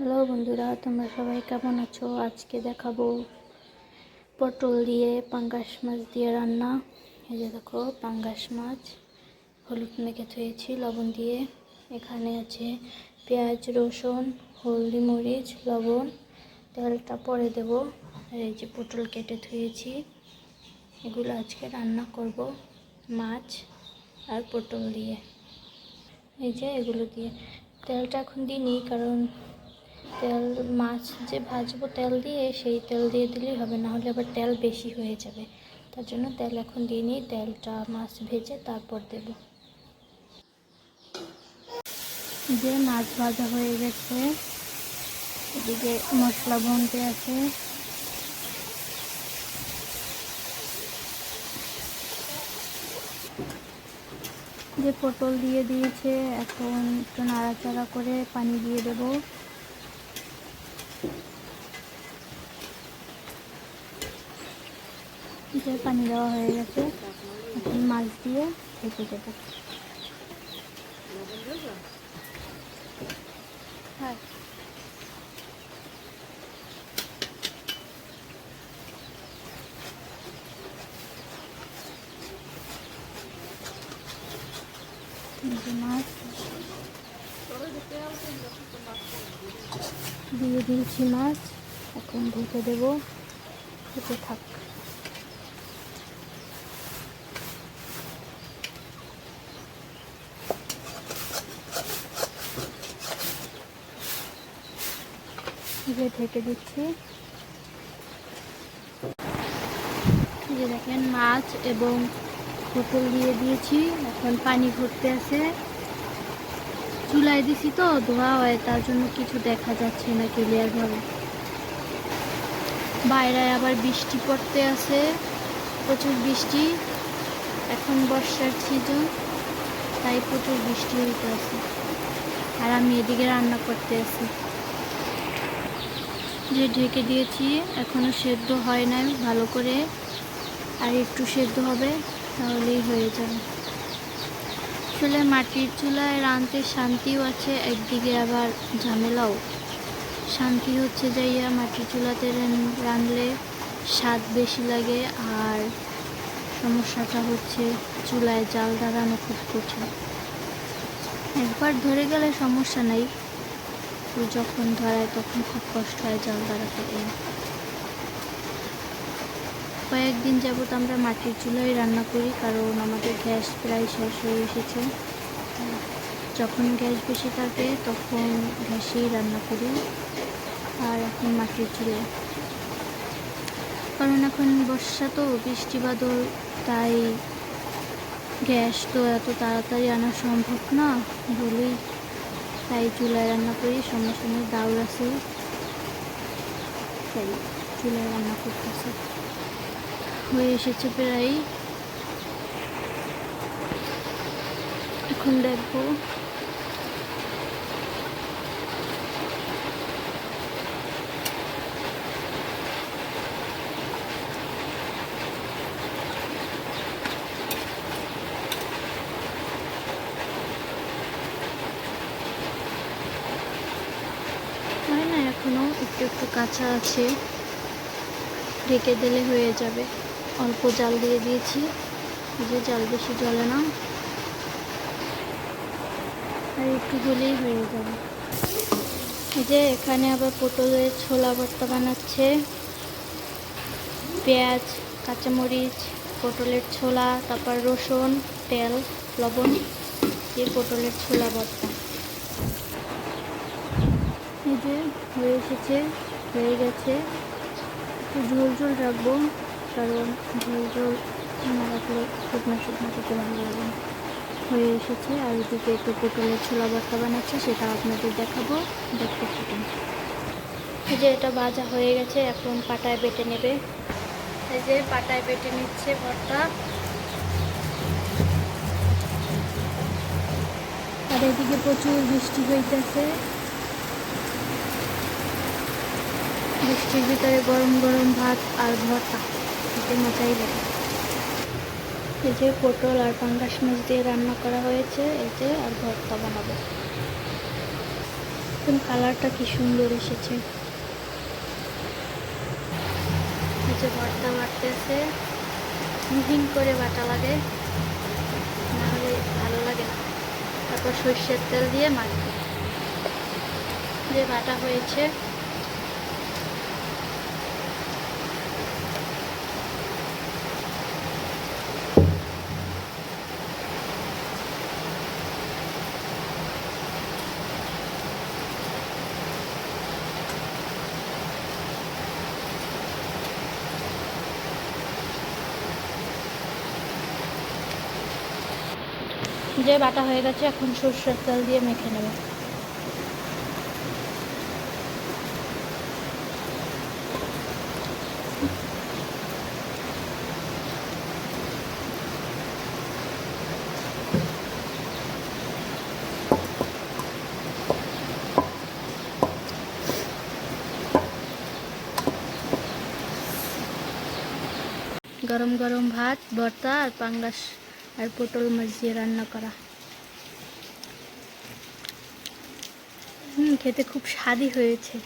Hello বন্ধুরা, তোমরা সবাই কেমন আছো? আজকে দেখাবো পটল দিয়ে পাঙ্গাস মাছ দিয়ে রান্না। এই যে দেখো, পাঙ্গাস মাছ হলুদ মেখে ধুয়েছি লবণ দিয়ে। এখানে আছে পেঁয়াজ, রসুন, হলদি, মরিচ, লবণ। তেলটা পরে দেব। আর এই যে পটল কেটে ধুয়েছি, এগুলো আজকে রান্না করব মাছ আর পটল দিয়ে। এই যে এগুলো দিয়ে তেলটা এখন দিইনি, কারণ তেল মাছ যে ভাজবো তেল দিয়ে, সেই তেল দিয়ে দিলেই হবে, না হলে আবার তেল বেশি হয়ে যাবে। তার জন্য তেল এখন দিইনি, তেলটা মাছ ভেজে তারপর দেব। যে মাছ ভাজা হয়ে গেছে, এদিকে মশলা ভুনতে আছে। যে পটল দিয়ে দিয়েছে, এখন একটু নাড়াচাড়া করে পানি দিয়ে দেবো। যে পানি দেওয়া হয়ে গেছে, এখন মাছ দিয়ে ঢেকে দেবো। হ্যাঁ, মাছ দিয়ে দিয়েছি, মাছ এখন ঢেকে দেবো, ঢেকে থাক। যে ঢেকে দিচ্ছি। যে দেখেন, মাছ এবং পটল দিয়ে দিয়েছি, এখন পানি ভরতে আছে। চুলায় দিছি তো ধোয়া হয়, তার জন্য কিছু দেখা যাচ্ছে না ক্লিয়ার ভাবে। বাইরে আবার বৃষ্টি পড়তে আছে, প্রচুর বৃষ্টি। এখন বর্ষার সিজন, তাই প্রচুর বৃষ্টি হইতে আছে। আর আমি এদিকে রান্না করতে আছি। যে ঢেকে দিয়েছি, এখনো সেদ্ধ হয় নাই ভালো করে, আর একটু সেদ্ধ হবে, তাহলেই হয়ে যাবে। আসলে মাটির চুলায় রাঁধতে শান্তিও আছে, একদিকে আবার ঝামেলাও। শান্তি হচ্ছে যাইয়া মাটির চুলাতে রাঁধলে স্বাদ বেশি লাগে, আর সমস্যাটা হচ্ছে চুলায় জাল ধরানো খুব কঠিন। একবার ধরে গেলে সমস্যা নাই, যখন ধরায় তখন খুব কষ্ট হয় জাল ধরাতে গেলে। কয়েকদিন যাবত আমরা মাটির চুলায় রান্না করি, কারণ আমাদের গ্যাস প্রায় শেষ হয়ে এসেছে। যখন গ্যাস বেশি থাকে তখন গ্যাসেই রান্না করি, আর এখন মাটির চুলায়। কারণ এখন বর্ষা তো, বৃষ্টি বাদল, তাই গ্যাস তো এত তাড়াতাড়ি আনা সম্ভব না বলেই তাই চুলায় রান্না করি। সময় সময় দাউর আছে, তাই চুলায় রান্না করতেছে। হয়ে এসেছে প্রায়, এখন দেখবো। হয় না, এখনো একটু একটু কাঁচা আছে, ঢেকে দিলে হয়ে যাবে। অল্প জাল দিয়ে দিয়েছি, যে জাল বেশি জ্বলে না, আর একটু হলেই হয়ে যাবে। এই যে এখানে আবার পটলের ছোলা ভর্তা বানাচ্ছে। পেঁয়াজ, কাঁচামরিচ, পটলের ছোলা, তারপর রসুন, তেল, লবণ দিয়ে পটলের ছোলা ভর্তা। এই যে হয়ে এসেছে, হয়ে গেছে। একটু ঝোল ঝোল রাখবো, কারণ ঝোল ঝোল না রাখলে শুকনো শুকনো খেতে ভালো লাগে না। হয়ে এসেছে, আর ওদিকে একটু পটলের ছোলা ভর্তা বানাচ্ছে, সেটা আপনাদের দেখাবো, দেখতে থাকুন। এই যে এটা ভাজা হয়ে গেছে, এখন পাটায় বেটে নেবে। এই যে পাটায় বেটে নিচ্ছে ভর্তা। আর এদিকে প্রচুর বৃষ্টি হইতেছে, বৃষ্টির ভিতরে গরম গরম ভাত আর ভর্তা খেতে মজাই লাগে। এই যে পটল আর পাঙ্গাস মাছ দিয়ে রান্না করা হয়েছে, এই যে আর ভর্তা বানাবো। একদম কালারটা কি সুন্দর এসেছে। এই যে ভর্তা বাটতেছে, মিহিন করে বাটা লাগে, নাহলে ভালো লাগে না। তারপর সর্ষের তেল দিয়ে মাখবে। যে বাটা হয়েছে, যে বাটা হয়ে গেছে, এখন সর্ষের তেল দিয়ে মেখে নেবে। গরম গরম ভাত, ভর্তা আর পাঙ্গাস আর পটল মাছ দিয়ে রান্না করা। খেতে খুব স্বাদই হয়েছে।